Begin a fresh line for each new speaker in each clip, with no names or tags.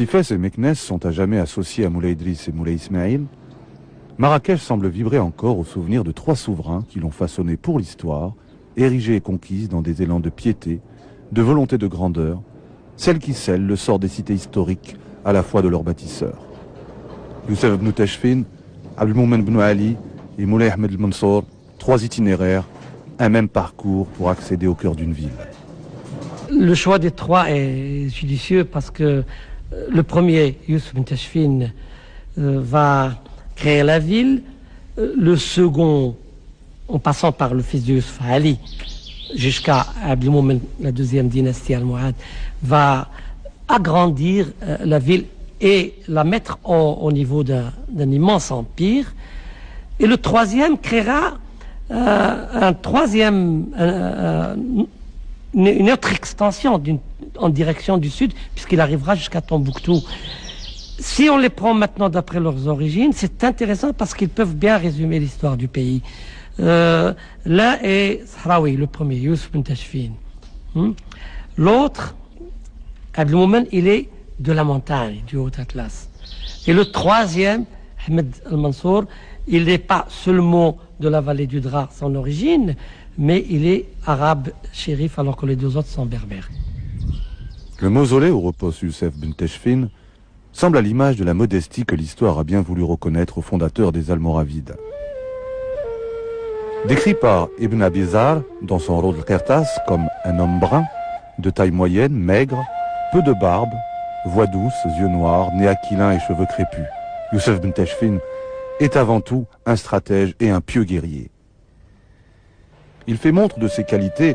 Si Fès et Meknès sont à jamais associés à Moulay Idriss et Moulay Ismaïl, Marrakech semble vibrer encore au souvenir de 3 souverains qui l'ont façonné pour l'histoire, érigée et conquise dans des élans de piété, de volonté de grandeur, celle qui scelle le sort des cités historiques à la fois de leurs bâtisseurs. Youssef ibn Tachfin, Abdelmoumen ibn Ali et Moulay Ahmed al-Mansour, 3 itinéraires, un même parcours pour accéder au cœur d'une ville.
Le choix des 3 est judicieux parce que le premier, Youssef ibn Tachfin, va créer la ville. Le second, en passant par le fils de Youssef Ali, jusqu'à Abdelmoumen, la deuxième dynastie almohade, va agrandir la ville et la mettre au niveau d'un immense empire. Et le troisième créera une autre extension en direction du sud, puisqu'il arrivera jusqu'à Tombouctou. Si on les prend maintenant d'après leurs origines, c'est intéressant parce qu'ils peuvent bien résumer l'histoire du pays. L'un est Sahraoui, le premier, Youssef ibn Tachfin. L'autre, Abdelmoumen, il est de la montagne, du Haut-Atlas. Et le troisième, Ahmed al-Mansour, il n'est pas seulement de la vallée du Dra, son origine, mais il est arabe shérif alors que les 2 autres sont berbères.
Le mausolée où repose Youssef ibn Tachfin semble à l'image de la modestie que l'histoire a bien voulu reconnaître au fondateur des Almoravides. Décrit par Ibn Abizar dans son rôle de Kertas comme un homme brun, de taille moyenne, maigre, peu de barbe, voix douce, yeux noirs, nez aquilin et cheveux crépus, Youssef ibn Tachfin est avant tout un stratège et un pieux guerrier. Il fait montre de ses qualités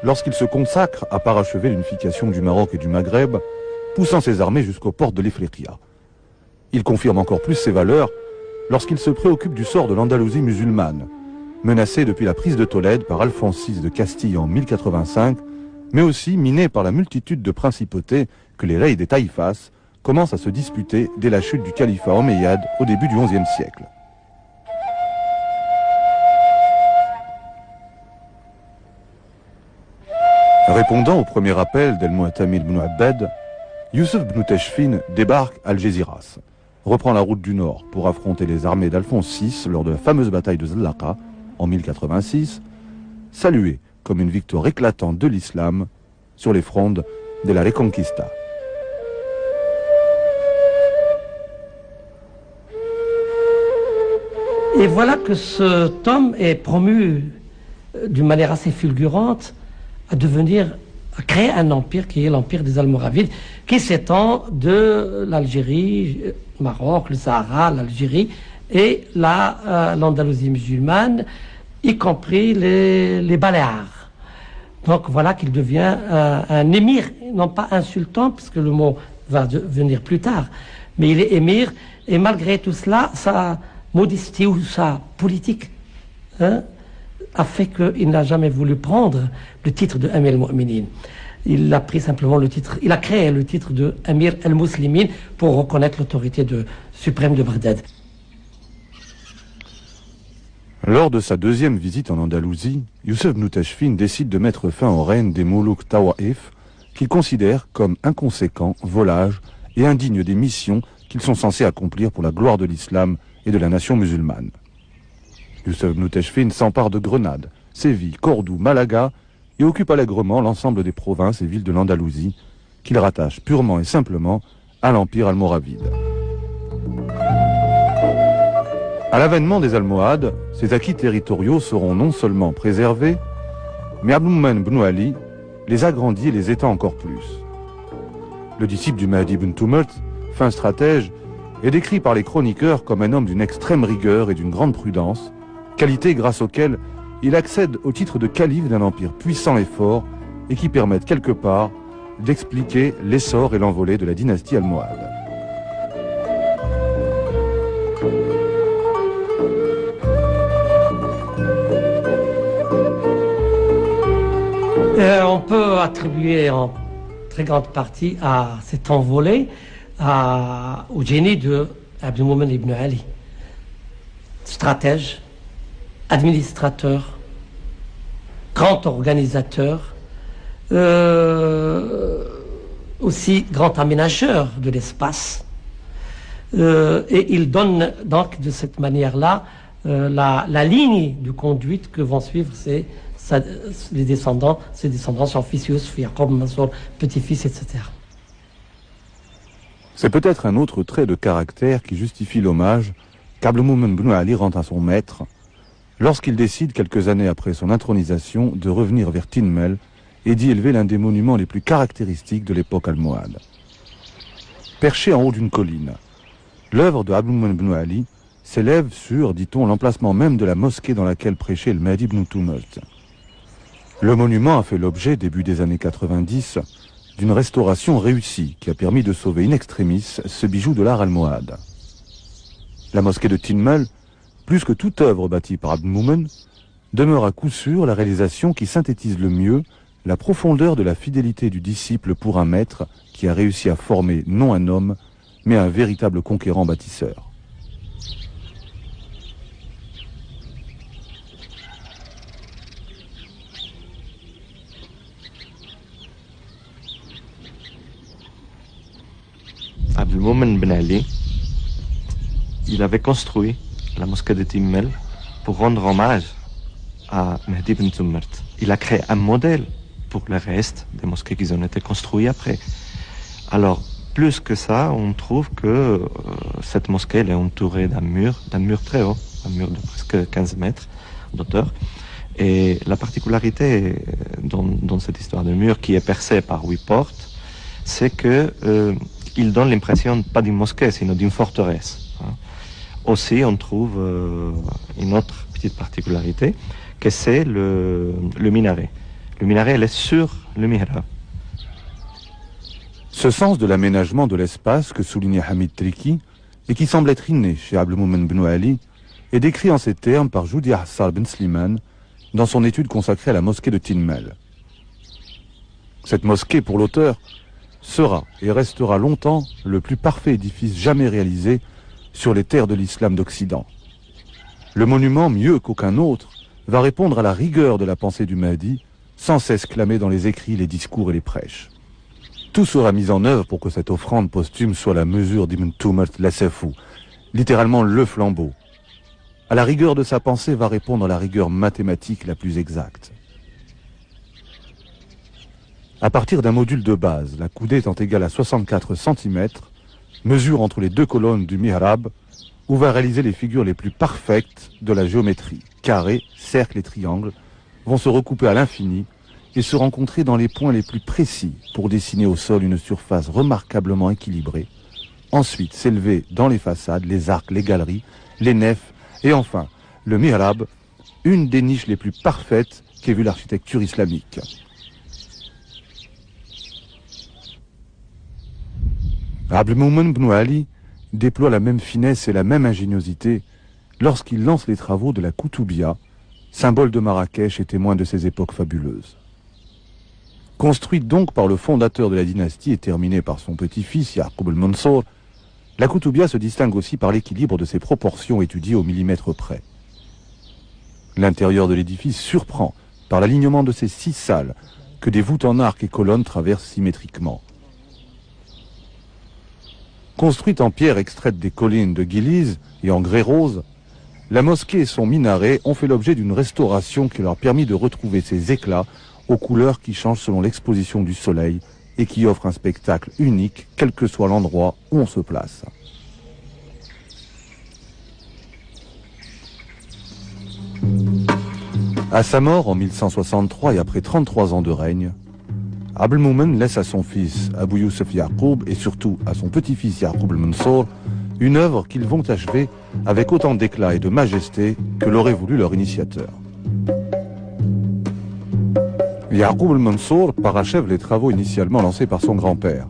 lorsqu'il se consacre à parachever l'unification du Maroc et du Maghreb, poussant ses armées jusqu'aux portes de l'Ifriqiya. Il confirme encore plus ses valeurs lorsqu'il se préoccupe du sort de l'Andalousie musulmane, menacée depuis la prise de Tolède par Alphonse VI de Castille en 1085, mais aussi minée par la multitude de principautés que les reis des Taïfas commencent à se disputer dès la chute du califat omeyyade au début du XIe siècle. Répondant au premier appel d'El-Mu'tamid ibn Abbad, Youssef ibn Tachfin débarque à Algésiras, reprend la route du nord pour affronter les armées d'Alphonse VI lors de la fameuse bataille de Zlaqa en 1086, saluée comme une victoire éclatante de l'islam sur les frondes de la Reconquista.
Et voilà que cet homme est promu d'une manière assez fulgurante à créer un empire qui est l'empire des Almoravides, qui s'étend de l'Algérie, le Maroc, le Sahara, l'Algérie et l'Andalousie musulmane, y compris les Baléares. Donc voilà qu'il devient un émir, non pas un sultan, puisque le mot va venir plus tard, mais il est émir, et malgré tout cela, sa modestie ou sa politique a fait qu'il n'a jamais voulu prendre le titre de Amir al-Mu'minin. Il a pris simplement le titre, il a créé le titre de Amir al-Muslimin pour reconnaître l'autorité suprême de Bagdad.
Lors de sa deuxième visite en Andalousie, Youssef ibn Tachfin décide de mettre fin au règne des Moulouk Tawaïf, qu'il considère comme inconséquents, volages et indignes des missions qu'ils sont censés accomplir pour la gloire de l'islam et de la nation musulmane. Youssef ibn Tachfin s'empare de Grenade, Séville, Cordoue, Malaga et occupe allègrement l'ensemble des provinces et villes de l'Andalousie qu'il rattache purement et simplement à l'empire almoravide. À l'avènement des Almohades, ces acquis territoriaux seront non seulement préservés, mais Abdelmoumen ibn Ali les agrandit et les étend encore plus. Le disciple du Mahdi ibn Tumult, fin stratège, est décrit par les chroniqueurs comme un homme d'une extrême rigueur et d'une grande prudence, qualité grâce auquel il accède au titre de calife d'un empire puissant et fort et qui permettent quelque part d'expliquer l'essor et l'envolée de la dynastie almohade.
On peut attribuer en très grande partie à cet envolé au génie de Abdelmoumen ibn Ali, stratège, administrateur, grand organisateur, aussi grand aménageur de l'espace. Et il donne donc de cette manière-là la ligne de conduite que vont suivre ses descendants, son fils Youssef, Yaqub, Mansour, petit-fils, etc.
C'est peut-être un autre trait de caractère qui justifie l'hommage qu'Abd al-Mu'min ibn Ali rend à son maître lorsqu'il décide, quelques années après son intronisation, de revenir vers Tinmel et d'y élever l'un des monuments les plus caractéristiques de l'époque almohade. Perché en haut d'une colline, l'œuvre de Abd al-Mu'min ibn Ali s'élève sur, dit-on, l'emplacement même de la mosquée dans laquelle prêchait le Mahdi ibn Tumult. Le monument a fait l'objet, début des années 90, d'une restauration réussie qui a permis de sauver in extremis ce bijou de l'art almohade. La mosquée de Tinmel, plus que toute œuvre bâtie par Abd al-Mu'min, demeure à coup sûr la réalisation qui synthétise le mieux la profondeur de la fidélité du disciple pour un maître qui a réussi à former non un homme, mais un véritable conquérant bâtisseur.
Abd al-Mu'min ibn Ali, il avait construit la mosquée de Tinmel pour rendre hommage à Mahdi ibn Tumult. Il a créé un modèle pour le reste des mosquées qui ont été construites après. Alors, plus que ça, on trouve que cette mosquée elle est entourée d'un mur très haut, un mur de presque 15 mètres d'auteur. Et la particularité dans cette histoire de mur qui est percée par 8 portes, c'est que il donne l'impression pas d'une mosquée, sinon d'une forteresse. Aussi, on trouve une autre petite particularité, que c'est le minaret. Le minaret, elle est sur le mihrab.
Ce sens de l'aménagement de l'espace que soulignait Hamid Triki et qui semble être inné chez Abd al-Mu'min ibn Ali est décrit en ces termes par Joudi Hassar ben Sliman dans son étude consacrée à la mosquée de Tinmel. Cette mosquée, pour l'auteur, sera et restera longtemps le plus parfait édifice jamais réalisé sur les terres de l'islam d'Occident. Le monument, mieux qu'aucun autre, va répondre à la rigueur de la pensée du Mahdi, sans cesse clamée dans les écrits, les discours et les prêches. Tout sera mis en œuvre pour que cette offrande posthume soit la mesure d'Ibn Tumult l'Assafou, littéralement le flambeau. À la rigueur de sa pensée va répondre la rigueur mathématique la plus exacte. À partir d'un module de base, la coudée étant égale à 64 cm, mesure entre les deux colonnes du mihrab, où va réaliser les figures les plus parfaites de la géométrie. Carrés, cercles et triangles vont se recouper à l'infini et se rencontrer dans les points les plus précis pour dessiner au sol une surface remarquablement équilibrée. Ensuite s'élever dans les façades, les arcs, les galeries, les nefs et enfin le mihrab, une des niches les plus parfaites qu'ait vu l'architecture islamique. Abd al-Mu'min ibn Ali déploie la même finesse et la même ingéniosité lorsqu'il lance les travaux de la Koutoubia, symbole de Marrakech et témoin de ces époques fabuleuses. Construite donc par le fondateur de la dynastie et terminée par son petit-fils Yaqub al-Mansour, la Koutoubia se distingue aussi par l'équilibre de ses proportions étudiées au millimètre près. L'intérieur de l'édifice surprend par l'alignement de ses 6 salles que des voûtes en arc et colonnes traversent symétriquement. Construite en pierre extraite des collines de Guiliz et en grès rose, la mosquée et son minaret ont fait l'objet d'une restauration qui leur permis de retrouver ses éclats aux couleurs qui changent selon l'exposition du soleil et qui offre un spectacle unique, quel que soit l'endroit où on se place. À sa mort en 1163 et après 33 ans de règne, Abd al-Mu'min laisse à son fils Abu Youssef Yaqub et surtout à son petit-fils Yaqub al-Mansour une œuvre qu'ils vont achever avec autant d'éclat et de majesté que l'aurait voulu leur initiateur. Yaqub al-Mansour parachève les travaux initialement lancés par son grand-père.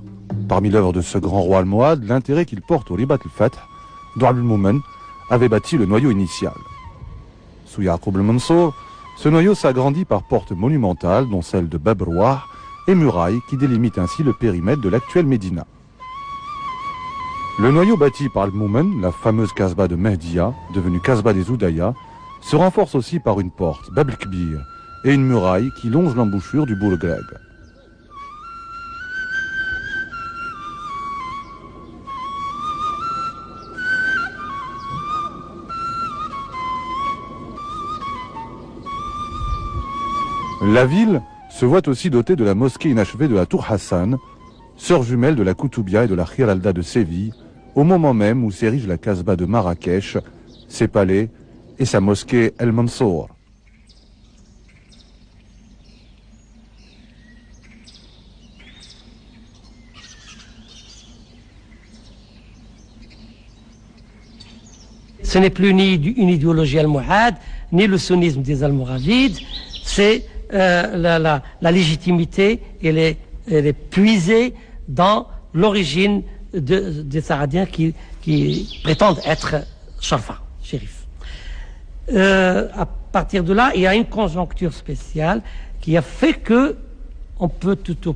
Parmi l'œuvre de ce grand roi almohade, l'intérêt qu'il porte au Ribat al-Fath, dont Abd al-Mu'min avait bâti le noyau initial. Sous Yaqub al-Mansour, ce noyau s'agrandit par portes monumentales, dont celle de Bab Rouah, et murailles qui délimitent ainsi le périmètre de l'actuelle Médina. Le noyau bâti par al-Mu'min, la fameuse Kasbah de Mehdiya, devenue Kasbah des Oudaya, se renforce aussi par une porte, Bab el-Kbir, et une muraille qui longe l'embouchure du Bourg grec. La ville se voit aussi dotée de la mosquée inachevée de la Tour Hassan, sœur jumelle de la Koutoubia et de la Giralda de Séville, au moment même où s'érige la Casbah de Marrakech, ses palais et sa mosquée El Mansour.
Ce n'est plus ni une idéologie almohade, ni le sunnisme des Almoravides, c'est la légitimité, elle est puisée dans l'origine des Saadiens qui prétendent être Sharfa, shérif. À partir de là, il y a une conjoncture spéciale qui a fait que on peut tout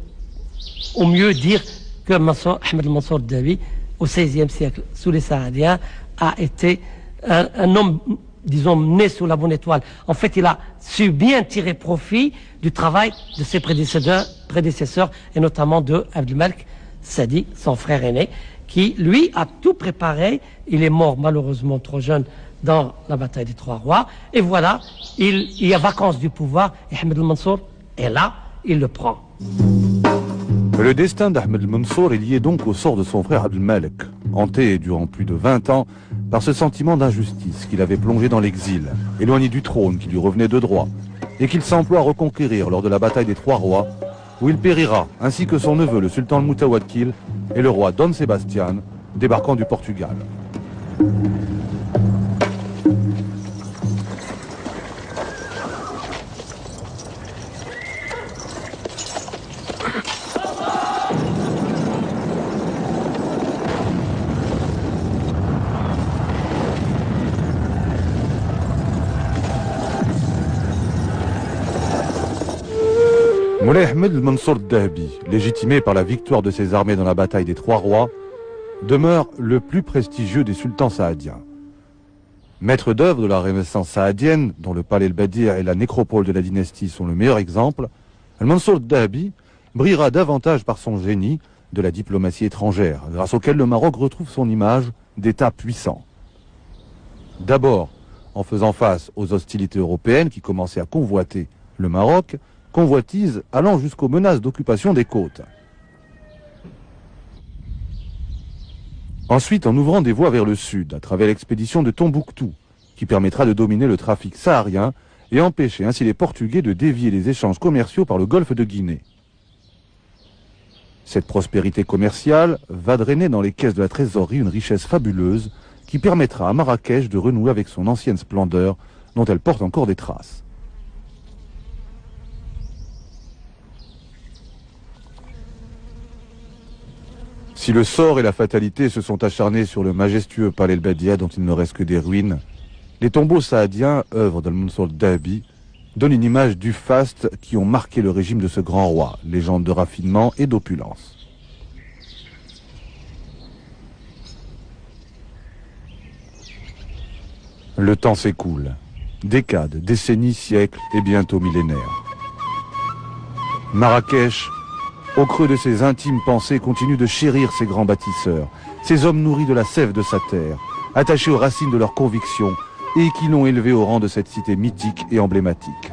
au mieux dire que Ahmed Mansour Dabi, au XVIe siècle, sous les Saadiens, a été un homme, disons, né sous la bonne étoile. En fait, il a su bien tirer profit du travail de ses prédécesseurs et notamment de Abdelmalek Sadi, son frère aîné, qui, lui, a tout préparé. Il est mort malheureusement trop jeune dans la bataille des Trois Rois. Et voilà, il y a vacance du pouvoir et Ahmed Mansour est là, il le prend.
Le destin d'Ahmed Mansour est lié donc au sort de son frère Abdelmalek, hanté durant plus de 20 ans par ce sentiment d'injustice qu'il avait plongé dans l'exil, éloigné du trône qui lui revenait de droit, et qu'il s'emploie à reconquérir lors de la bataille des Trois Rois, où il périra, ainsi que son neveu le sultan Moutawakkil et le roi Don Sebastian, débarquant du Portugal. Moulay Ahmed Mansour Dahabi, légitimé par la victoire de ses armées dans la bataille des Trois Rois, demeure le plus prestigieux des sultans saadiens. Maître d'œuvre de la Renaissance saadienne, dont le palais El-Badir et la nécropole de la dynastie sont le meilleur exemple, Mansour Dahabi brillera davantage par son génie de la diplomatie étrangère, grâce auquel le Maroc retrouve son image d'État puissant. D'abord, en faisant face aux hostilités européennes qui commençaient à convoiter le Maroc, convoitise allant jusqu'aux menaces d'occupation des côtes. Ensuite, en ouvrant des voies vers le sud, à travers l'expédition de Tombouctou, qui permettra de dominer le trafic saharien et empêcher ainsi les Portugais de dévier les échanges commerciaux par le golfe de Guinée. Cette prospérité commerciale va drainer dans les caisses de la trésorerie une richesse fabuleuse qui permettra à Marrakech de renouer avec son ancienne splendeur dont elle porte encore des traces. Si le sort et la fatalité se sont acharnés sur le majestueux palais El-Badia dont il ne reste que des ruines, les tombeaux saadiens, œuvre d'Al-Mansour Dahabi, donnent une image du faste qui ont marqué le régime de ce grand roi, légende de raffinement et d'opulence. Le temps s'écoule. Décades, décennies, siècles et bientôt millénaires. Marrakech, au creux de ses intimes pensées, continue de chérir ses grands bâtisseurs, ces hommes nourris de la sève de sa terre, attachés aux racines de leurs convictions et qui l'ont élevé au rang de cette cité mythique et emblématique.